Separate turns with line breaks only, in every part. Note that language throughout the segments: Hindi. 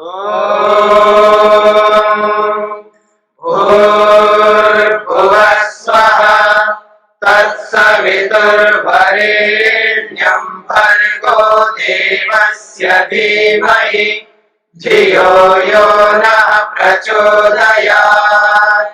ॐ भूर्भुवः स्वः तत्सवितुर्वरेण्यं भर्गो देवस्य धीमहि धियो यो नः प्रचोदयात्।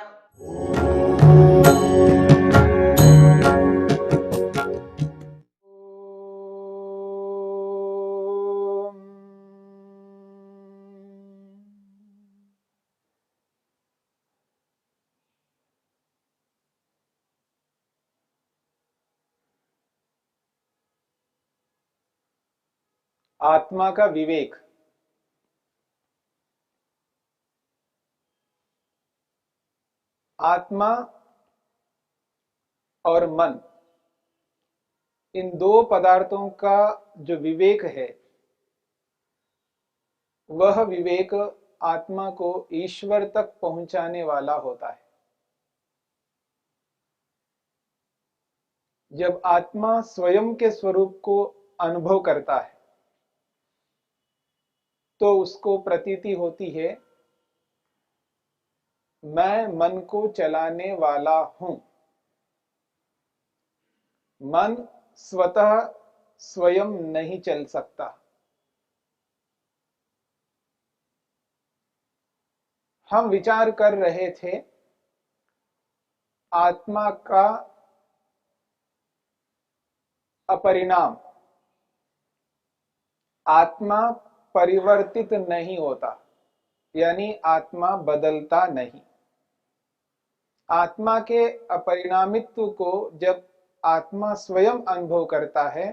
आत्मा का विवेक। आत्मा और मन, इन दो पदार्थों का जो विवेक है, वह विवेक आत्मा को ईश्वर तक पहुंचाने वाला होता है। जब आत्मा स्वयं के स्वरूप को अनुभव करता है तो उसको प्रतीति होती है, मैं मन को चलाने वाला हूं। मन स्वतः स्वयं नहीं चल सकता। हम विचार कर रहे थे आत्मा का अपरिणाम। आत्मा परिवर्तित नहीं होता, यानी आत्मा बदलता नहीं। आत्मा के अपरिणामित्व को जब आत्मा स्वयं अनुभव करता है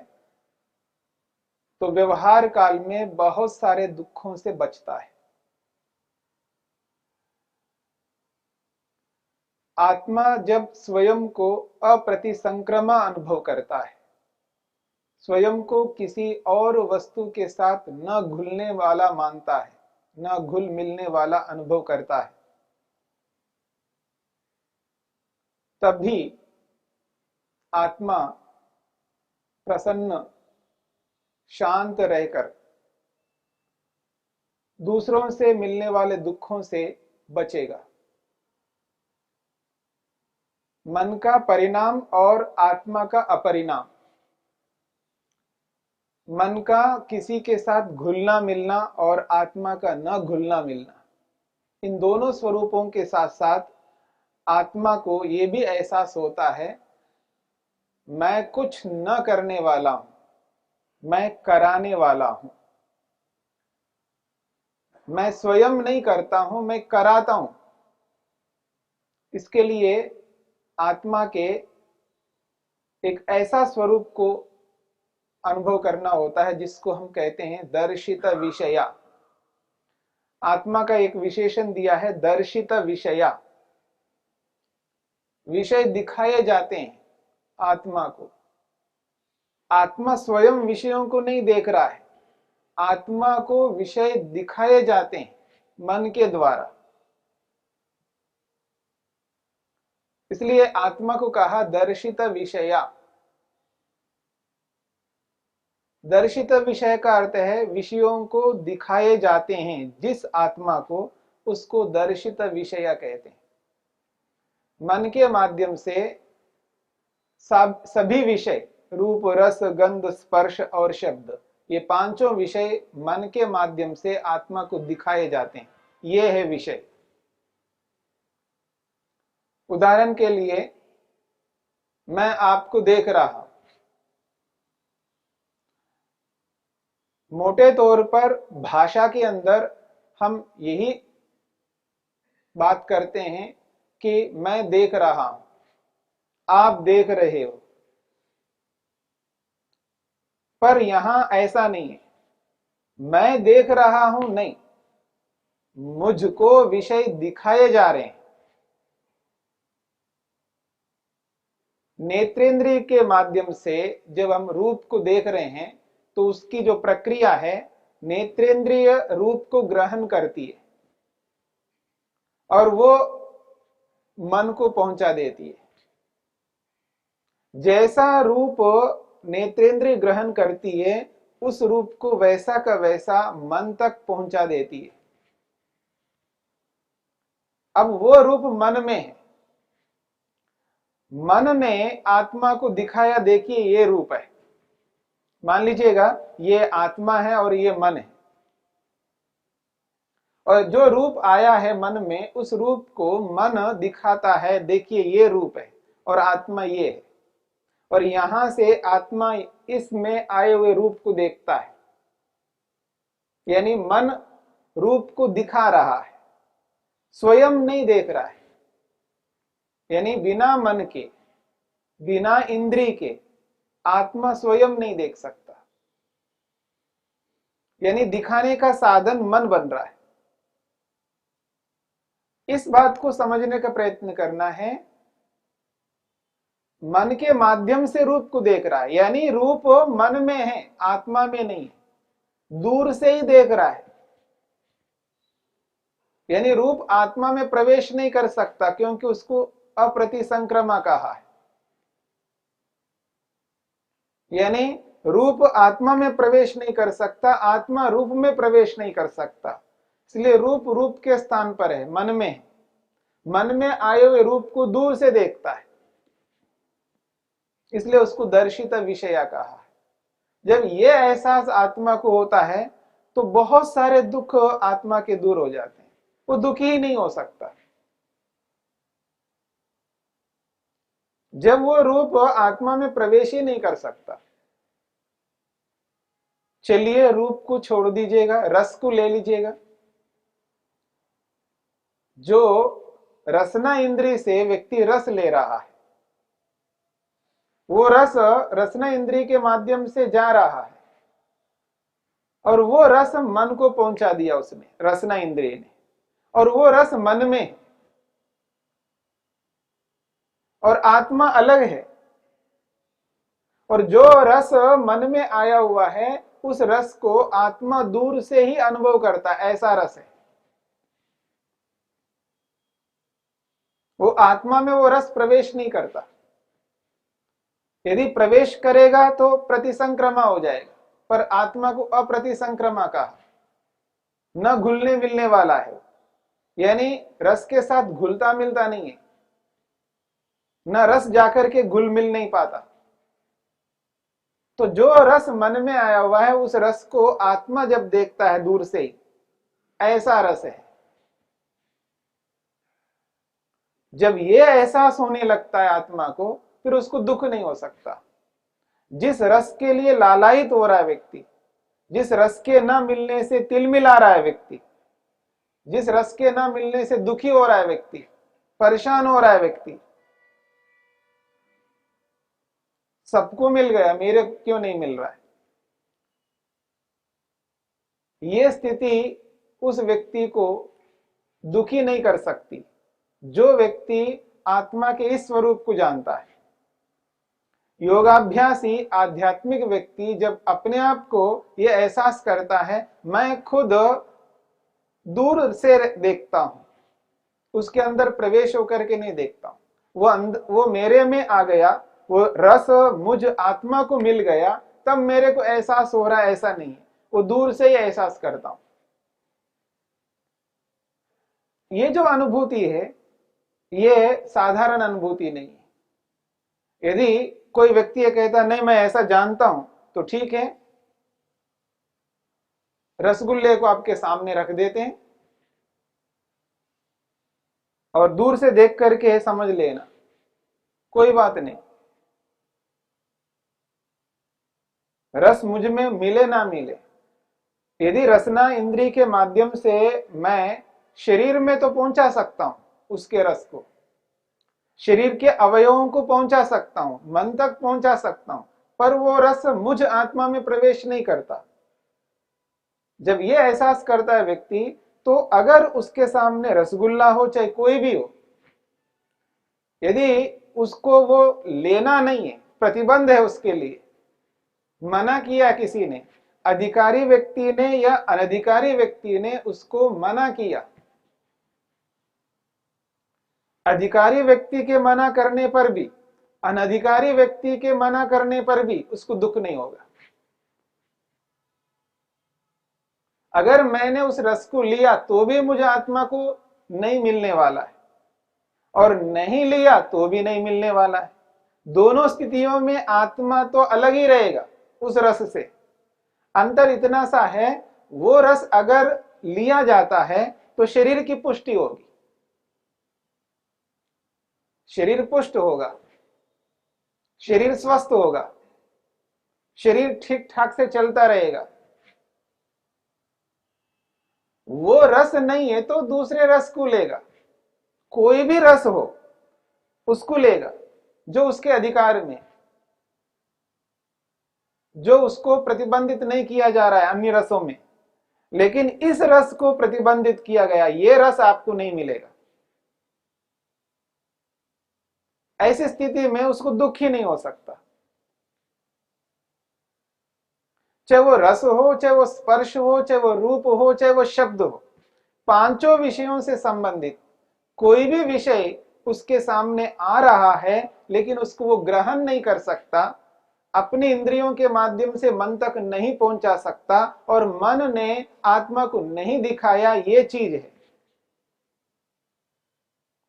तो व्यवहार काल में बहुत सारे दुखों से बचता है। आत्मा जब स्वयं को अप्रतिसंक्रमा अनुभव करता है, स्वयं को किसी और वस्तु के साथ न घुलने वाला मानता है, न घुल मिलने वाला अनुभव करता है, तभी आत्मा प्रसन्न शांत रहकर दूसरों से मिलने वाले दुखों से बचेगा। मन का परिणाम और आत्मा का अपरिणाम, मन का किसी के साथ घुलना मिलना और आत्मा का न घुलना मिलना, इन दोनों स्वरूपों के साथ साथ आत्मा को ये भी एहसास होता है, मैं कुछ न करने वाला हूं, मैं कराने वाला हूं। मैं स्वयं नहीं करता हूं, मैं कराता हूं। इसके लिए आत्मा के एक ऐसा स्वरूप को अनुभव करना होता है जिसको हम कहते हैं दर्शित विषया। आत्मा का एक विशेषण दिया है, दर्शित विषया। विषय दिखाए जाते हैं आत्मा को। आत्मा स्वयं विषयों को नहीं देख रहा है, आत्मा को विषय दिखाए जाते हैं मन के द्वारा। इसलिए आत्मा को कहा दर्शित विषया। दर्शित विषय का अर्थ है विषयों को दिखाए जाते हैं जिस आत्मा को, उसको दर्शित विषय कहते हैं। मन के माध्यम से सभी विषय, रूप रस गंध स्पर्श और शब्द, ये पांचों विषय मन के माध्यम से आत्मा को दिखाए जाते हैं। ये है विषय। उदाहरण के लिए मैं आपको देख रहा हूं। मोटे तौर पर भाषा के अंदर हम यही बात करते हैं कि मैं देख रहा हूं, आप देख रहे हो। पर यहां ऐसा नहीं है, मैं देख रहा हूं नहीं, मुझको विषय दिखाए जा रहे हैं। नेत्रेंद्रिय के माध्यम से जब हम रूप को देख रहे हैं तो उसकी जो प्रक्रिया है, नेत्रेंद्रिय रूप को ग्रहण करती है और वो मन को पहुंचा देती है। जैसा रूप नेत्रेंद्रिय ग्रहण करती है, उस रूप को वैसा का वैसा मन तक पहुंचा देती है। अब वो रूप मन में है, मन ने आत्मा को दिखाया, देखिए ये रूप है, मान लीजिएगा ये आत्मा है और ये मन है, और जो रूप आया है मन में उस रूप को मन दिखाता है, देखिए ये रूप है और आत्मा ये है, और यहां से आत्मा इसमें आए हुए रूप को देखता है, यानी मन रूप को दिखा रहा है, स्वयं नहीं देख रहा है। यानी बिना मन के, बिना इंद्रिय के आत्मा स्वयं नहीं देख सकता, यानी दिखाने का साधन मन बन रहा है। इस बात को समझने का प्रयत्न करना है, मन के माध्यम से रूप को देख रहा है, यानी रूप मन में है, आत्मा में नहीं है, दूर से ही देख रहा है। यानी रूप आत्मा में प्रवेश नहीं कर सकता, क्योंकि उसको अप्रतिसंक्रमा कहा है। यानी रूप आत्मा में प्रवेश नहीं कर सकता, आत्मा रूप में प्रवेश नहीं कर सकता, इसलिए रूप रूप के स्थान पर है, मन में है। मन में आए हुए रूप को दूर से देखता है, इसलिए उसको दर्शित विषया कहा है। जब ये एहसास आत्मा को होता है तो बहुत सारे दुख आत्मा के दूर हो जाते हैं, वो दुखी ही नहीं हो सकता। जब वो रूप आत्मा में प्रवेश ही नहीं कर सकता, चलिए रूप को छोड़ दीजिएगा, रस को ले लीजिएगा। जो रसना इंद्रिय से व्यक्ति रस ले रहा है, वो रस रसना इंद्रिय के माध्यम से जा रहा है, और वो रस मन को पहुंचा दिया उसने, रसना इंद्रिय ने, और वो रस मन में, और आत्मा अलग है। और जो रस मन में आया हुआ है उस रस को आत्मा दूर से ही अनुभव करता है, ऐसा रस है वो। आत्मा में वो रस प्रवेश नहीं करता, यदि प्रवेश करेगा तो प्रतिसंक्रमा हो जाएगा, पर आत्मा को अप्रतिसंक्रमा कहा, न घुलने मिलने वाला है, यानी रस के साथ घुलता मिलता नहीं है, न रस जाकर के घुल मिल नहीं पाता। तो जो रस मन में आया हुआ है उस रस को आत्मा जब देखता है दूर से ही, ऐसा रस है। जब ये एहसास होने लगता है आत्मा को, फिर उसको दुख नहीं हो सकता। जिस रस के लिए लालायित हो रहा है व्यक्ति, जिस रस के न मिलने से तिलमिला रहा है व्यक्ति, जिस रस के न मिलने से दुखी हो रहा है व्यक्ति, परेशान हो रहा है व्यक्ति, सबको मिल गया, मेरे क्यों नहीं मिल रहा है, ये स्थिति उस व्यक्ति को दुखी नहीं कर सकती, जो व्यक्ति आत्मा के इस स्वरूप को जानता है। योगाभ्यासी आध्यात्मिक व्यक्ति जब अपने आप को यह एहसास करता है, मैं खुद दूर से देखता हूं, उसके अंदर प्रवेश होकर के नहीं देखता हूं, वो मेरे में आ गया, वो रस मुझ आत्मा को मिल गया, तब मेरे को एहसास हो रहा है, ऐसा नहीं है, वो दूर से ही एहसास करता हूं। ये जो अनुभूति है ये साधारण अनुभूति नहीं है। यदि कोई व्यक्ति ये कहता नहीं मैं ऐसा जानता हूं, तो ठीक है, रसगुल्ले को आपके सामने रख देते हैं और दूर से देख करके समझ लेना, कोई बात नहीं, रस मुझ में मिले ना मिले, यदि रसना इंद्रिय के माध्यम से मैं शरीर में तो पहुंचा सकता हूं, उसके रस को शरीर के अवयवों को पहुंचा सकता हूं, मन तक पहुंचा सकता हूं, पर वो रस मुझ आत्मा में प्रवेश नहीं करता। जब ये एहसास करता है व्यक्ति, तो अगर उसके सामने रसगुल्ला हो चाहे कोई भी हो, यदि उसको वो लेना नहीं है, प्रतिबंध है उसके लिए, मना किया किसी ने, अधिकारी व्यक्ति ने या अनधिकारी व्यक्ति ने उसको मना किया, अधिकारी व्यक्ति के मना करने पर भी, अनधिकारी व्यक्ति के मना करने पर भी उसको दुख नहीं होगा। अगर मैंने उस रस को लिया तो भी मुझे आत्मा को नहीं मिलने वाला है, और नहीं लिया तो भी नहीं मिलने वाला है। दोनों स्थितियों में आत्मा तो अलग ही रहेगा उस रस से। अंतर इतना सा है, वो रस अगर लिया जाता है तो शरीर की पुष्टि होगी, शरीर पुष्ट होगा, शरीर स्वस्थ होगा, शरीर ठीक ठाक से चलता रहेगा। वो रस नहीं है तो दूसरे रस को लेगा, कोई भी रस हो उसको लेगा जो उसके अधिकार में, जो उसको प्रतिबंधित नहीं किया जा रहा है अन्य रसों में, लेकिन इस रस को प्रतिबंधित किया गया, ये रस आपको नहीं मिलेगा। ऐसी स्थिति में उसको दुख ही नहीं हो सकता। चाहे वो रस हो, चाहे वो स्पर्श हो, चाहे वो रूप हो, चाहे वो शब्द हो, पांचों विषयों से संबंधित कोई भी विषय उसके सामने आ रहा है लेकिन उसको वो ग्रहण नहीं कर सकता, अपनी इंद्रियों के माध्यम से मन तक नहीं पहुंचा सकता, और मन ने आत्मा को नहीं दिखाया ये चीज है,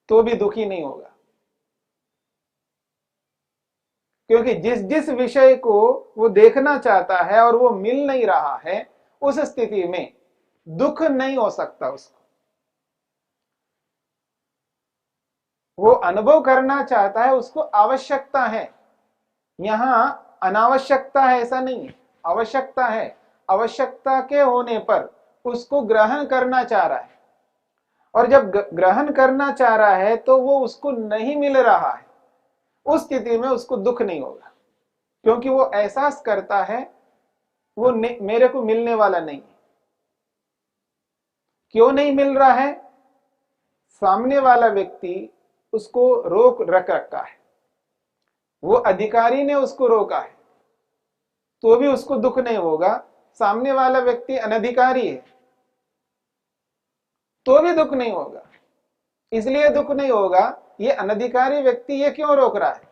तो भी दुखी नहीं होगा। क्योंकि जिस जिस विषय को वो देखना चाहता है और वो मिल नहीं रहा है, उस स्थिति में दुख नहीं हो सकता उसको। वो अनुभव करना चाहता है, उसको आवश्यकता है। यहां अनावश्यकता है ऐसा नहीं है, आवश्यकता है। आवश्यकता के होने पर उसको ग्रहण करना चाह रहा है, और जब ग्रहण करना चाह रहा है तो वो उसको नहीं मिल रहा है, उस स्थिति में उसको दुख नहीं होगा, क्योंकि वो एहसास करता है वो मेरे को मिलने वाला नहीं है। क्यों नहीं मिल रहा है? सामने वाला व्यक्ति उसको रोक रखा है, वो अधिकारी ने उसको रोका है, तो भी उसको दुख नहीं होगा। सामने वाला व्यक्ति अनधिकारी है तो भी दुख नहीं होगा। इसलिए दुख नहीं होगा, ये अनधिकारी व्यक्ति ये क्यों रोक रहा है?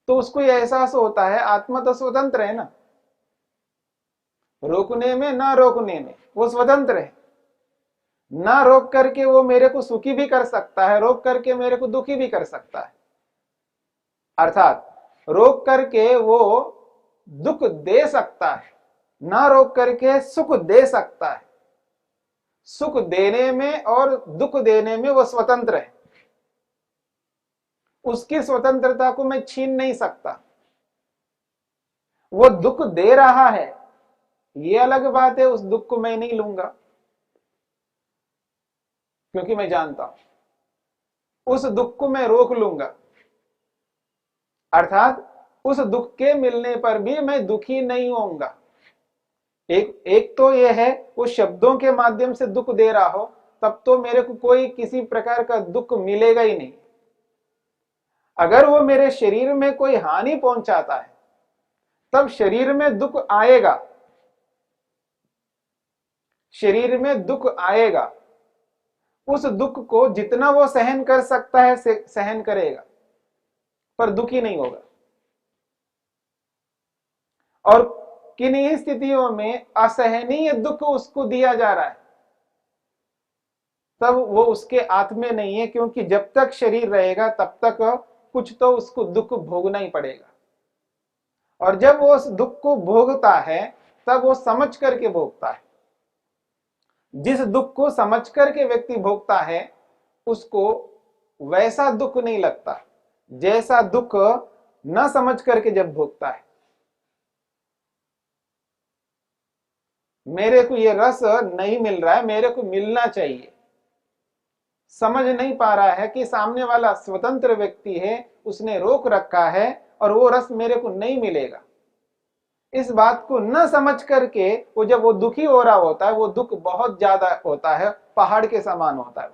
तो उसको ये एहसास होता है आत्मा तो स्वतंत्र है ना, रोकने में ना रोकने में वो स्वतंत्र है। ना रोक करके वो मेरे को सुखी भी कर सकता है, रोक करके मेरे को दुखी भी कर सकता है। अर्थात रोक करके वो दुख दे सकता है, ना रोक करके सुख दे सकता है। सुख देने में और दुख देने में वो स्वतंत्र है, उसकी स्वतंत्रता को मैं छीन नहीं सकता। वो दुख दे रहा है, ये अलग बात है, उस दुख को मैं नहीं लूंगा, क्योंकि मैं जानता हूं उस दुख को मैं रोक लूंगा। अर्थात उस दुख के मिलने पर भी मैं दुखी नहीं होऊंगा। एक तो यह है, वो शब्दों के माध्यम से दुख दे रहा हो तब तो मेरे को कोई किसी प्रकार का दुख मिलेगा ही नहीं। अगर वो मेरे शरीर में कोई हानि पहुंचाता है तब शरीर में दुख आएगा, शरीर में दुख आएगा। उस दुख को जितना वो सहन कर सकता है सहन करेगा, पर दुखी नहीं होगा। और किन्हीं स्थितियों में असहनीय दुख उसको दिया जा रहा है, तब वो उसके हाथ में नहीं है, क्योंकि जब तक शरीर रहेगा तब तक कुछ तो उसको दुख भोगना ही पड़ेगा। और जब वो उस दुख को भोगता है तब वो समझ करके भोगता है। जिस दुख को समझ करके व्यक्ति भोगता है उसको वैसा दुख नहीं लगता जैसा दुख न समझ करके जब भोगता है। मेरे को ये रस नहीं मिल रहा है, मेरे को मिलना चाहिए, समझ नहीं पा रहा है कि सामने वाला स्वतंत्र व्यक्ति है, उसने रोक रखा है और वो रस मेरे को नहीं मिलेगा। इस बात को न समझ करके वो जब वो दुखी हो रहा होता है, वो दुख बहुत ज्यादा होता है, पहाड़ के समान होता है।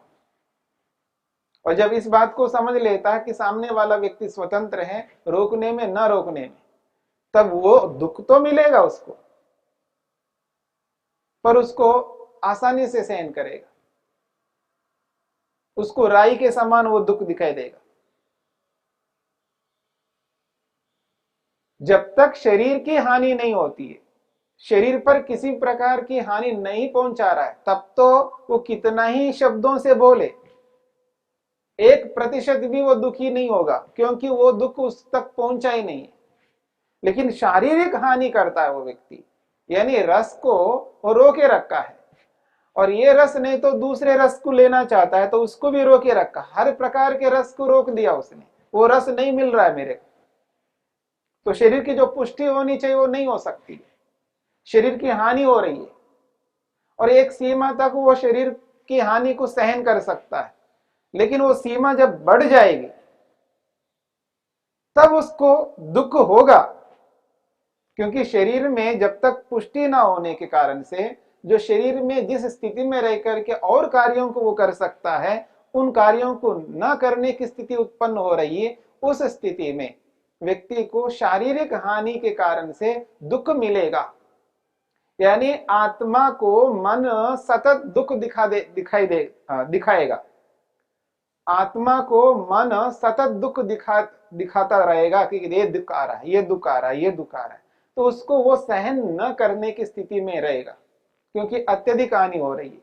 और जब इस बात को समझ लेता है कि सामने वाला व्यक्ति स्वतंत्र है, रोकने में न रोकने में, तब वो दुख तो मिलेगा उसको, पर उसको आसानी से सहन करेगा, उसको राई के समान वो दुख दिखाई देगा। जब तक शरीर की हानि नहीं होती है, शरीर पर किसी प्रकार की हानि नहीं पहुंचा रहा है, तब तो वो कितना ही शब्दों से बोले, 1% भी वो दुखी नहीं होगा, क्योंकि वो दुख उस तक पहुंचा ही नहीं है। लेकिन शारीरिक हानि करता है वो व्यक्ति, यानी रस को वो रोके रखा है, और ये रस नहीं तो दूसरे रस को लेना चाहता है तो उसको भी रोके रखा, हर प्रकार के रस को रोक दिया उसने, वो रस नहीं मिल रहा है मेरे को, तो शरीर की जो पुष्टि होनी चाहिए वो नहीं हो सकती, शरीर की हानि हो रही है। और एक सीमा तक वो शरीर की हानि को सहन कर सकता है, लेकिन वो सीमा जब बढ़ जाएगी तब उसको दुख होगा, क्योंकि शरीर में जब तक पुष्टि ना होने के कारण से जो शरीर में जिस स्थिति में रह करके और कार्यों को वो कर सकता है, उन कार्यों को न करने की स्थिति उत्पन्न हो रही है, उस स्थिति में व्यक्ति को शारीरिक हानि के कारण से दुख मिलेगा। यानी आत्मा को मन सतत दुख दिखाएगा, आत्मा को मन सतत दुख दिखाता रहेगा कि ये दुख आ रहा है, ये दुख आ रहा है, ये दुख आ रहा है, तो उसको वो सहन न करने की स्थिति में रहेगा, क्योंकि अत्यधिक हानि हो रही है,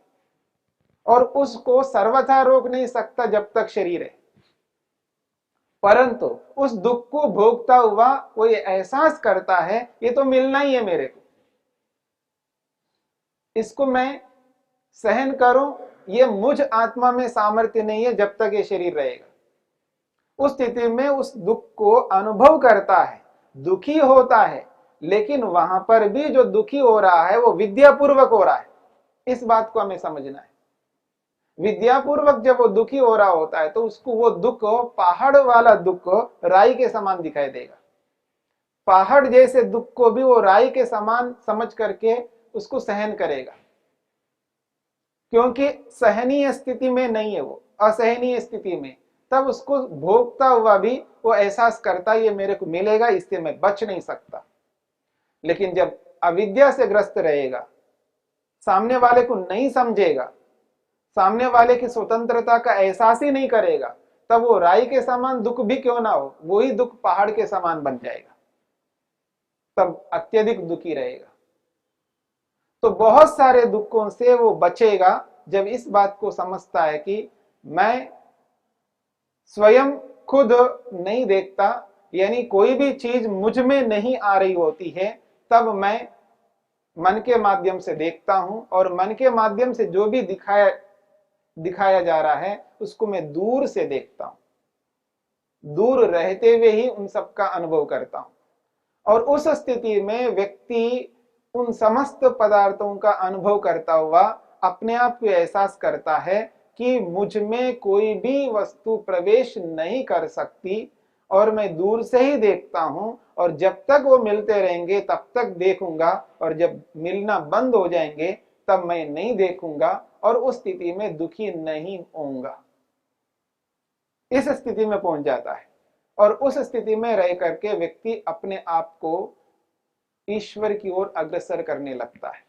और उसको सर्वथा रोक नहीं सकता जब तक शरीर है। परंतु उस दुख को भोगता हुआ वो ये एहसास करता है ये तो मिलना ही है मेरे को, इसको मैं सहन करूं, ये मुझ आत्मा में सामर्थ्य नहीं है जब तक ये शरीर रहेगा। उस स्थिति में उस दुख को अनुभव करता है, दुखी होता है, लेकिन वहां पर भी जो दुखी हो रहा है वो विद्यापूर्वक हो रहा है, इस बात को हमें समझना है। विद्यापूर्वक जब वो दुखी हो रहा होता है तो उसको वो दुख, पहाड़ वाला दुख राई के समान दिखाई देगा, पहाड़ जैसे दुख को भी वो राई के समान समझ करके उसको सहन करेगा, क्योंकि सहनीय स्थिति में नहीं है वो, असहनीय स्थिति में, तब उसको भोगता हुआ भी वो एहसास करता है ये मेरे को मिलेगा, इससे मैं बच नहीं सकता। लेकिन जब अविद्या से ग्रस्त रहेगा, सामने वाले को नहीं समझेगा, सामने वाले की स्वतंत्रता का एहसास ही नहीं करेगा, तब वो राई के समान दुख भी क्यों ना हो, वही दुख पहाड़ के समान बन जाएगा, तब अत्यधिक दुखी रहेगा। तो बहुत सारे दुखों से वो बचेगा जब इस बात को समझता है कि मैं स्वयं खुद नहीं देखता, यानी कोई भी चीज मुझ में नहीं आ रही होती है, तब मैं मन के माध्यम से देखता हूं, और मन के माध्यम से जो भी दिखाया जा रहा है उसको मैं दूर से देखता हूं, दूर रहते हुए ही उन सब का अनुभव करता हूं, और उस स्थिति में व्यक्ति उन समस्त पदार्थों का अनुभव करता हुआ अपने आप को एहसास करता है कि मुझ में कोई भी वस्तु प्रवेश नहीं कर सकती, और मैं दूर से ही देखता हूं, और जब तक वो मिलते रहेंगे तब तक देखूंगा, और जब मिलना बंद हो जाएंगे तब मैं नहीं देखूंगा, और उस स्थिति में दुखी नहीं होऊंगा। इस स्थिति में पहुंच जाता है, और उस स्थिति में रह करके व्यक्ति अपने आप को ईश्वर की ओर अग्रसर करने लगता है,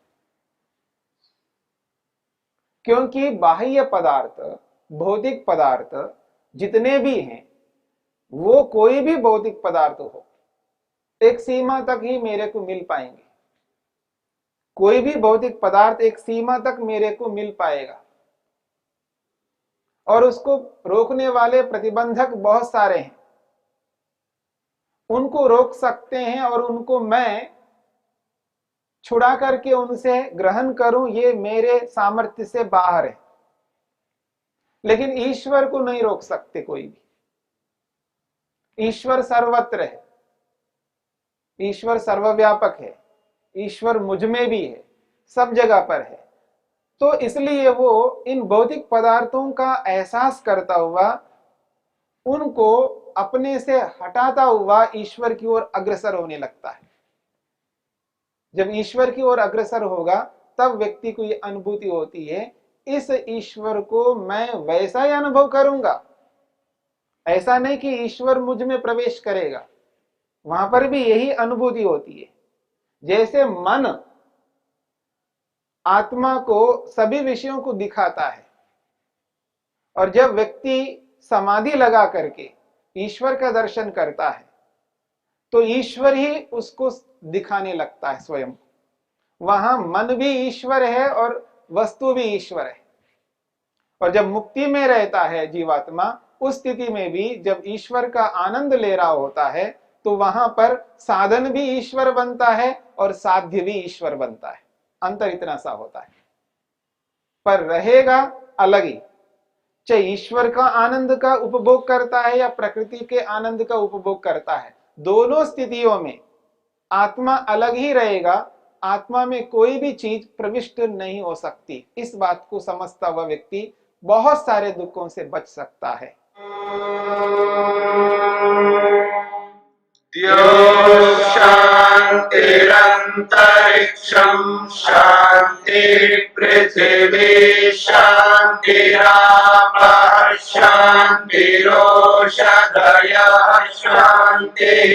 क्योंकि बाह्य पदार्थ, भौतिक पदार्थ जितने भी हैं, वो कोई भी भौतिक पदार्थ हो, एक सीमा तक ही मेरे को मिल पाएंगे, कोई भी भौतिक पदार्थ एक सीमा तक मेरे को मिल पाएगा, और उसको रोकने वाले प्रतिबंधक बहुत सारे हैं, उनको रोक सकते हैं, और उनको मैं छुड़ा करके उनसे ग्रहण करूं ये मेरे सामर्थ्य से बाहर है। लेकिन ईश्वर को नहीं रोक सकते कोई भी, ईश्वर सर्वत्र है, ईश्वर सर्वव्यापक है, ईश्वर मुझ में भी है, सब जगह पर है। तो इसलिए वो इन भौतिक पदार्थों का एहसास करता हुआ उनको अपने से हटाता हुआ ईश्वर की ओर अग्रसर होने लगता है। जब ईश्वर की ओर अग्रसर होगा तब व्यक्ति को ये अनुभूति होती है, इस ईश्वर को मैं वैसा ही अनुभव करूंगा, ऐसा नहीं कि ईश्वर मुझ में प्रवेश करेगा, वहां पर भी यही अनुभूति होती है। जैसे मन आत्मा को सभी विषयों को दिखाता है, और जब व्यक्ति समाधि लगा करके ईश्वर का दर्शन करता है तो ईश्वर ही उसको दिखाने लगता है स्वयं, वहां मन भी ईश्वर है और वस्तु भी ईश्वर है। और जब मुक्ति में रहता है जीवात्मा, उस स्थिति में भी जब ईश्वर का आनंद ले रहा होता है, तो वहां पर साधन भी ईश्वर बनता है और साध्य भी ईश्वर बनता है। अंतर इतना सा होता है, पर रहेगा अलग ही। चाहे ईश्वर का आनंद का उपभोग करता है या प्रकृति के आनंद का उपभोग करता है, दोनों स्थितियों में आत्मा अलग ही रहेगा। आत्मा में कोई भी चीज प्रविष्ट नहीं हो सकती। इस बात को समझता हुआ व्यक्ति बहुत सारे दुखों से बच सकता है।
शान्तिरन्तरिक्षं शान्ति पृथिवी शान्तिरापः शान्तिरोषधयः शान्तिः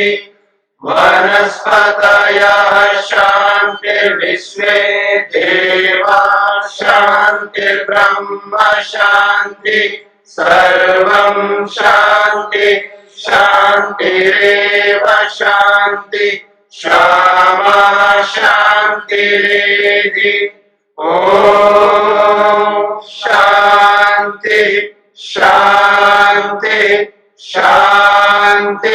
वनस्पतयः शान्तिर्विश्वे देवाः शान्तिर्ब्रह्म शान्ति सर्वं शान्ति शान्तिरेव शान्ति क्षमा शान्तिरेधि ॐ शान्ति शान्ति शान्तिः।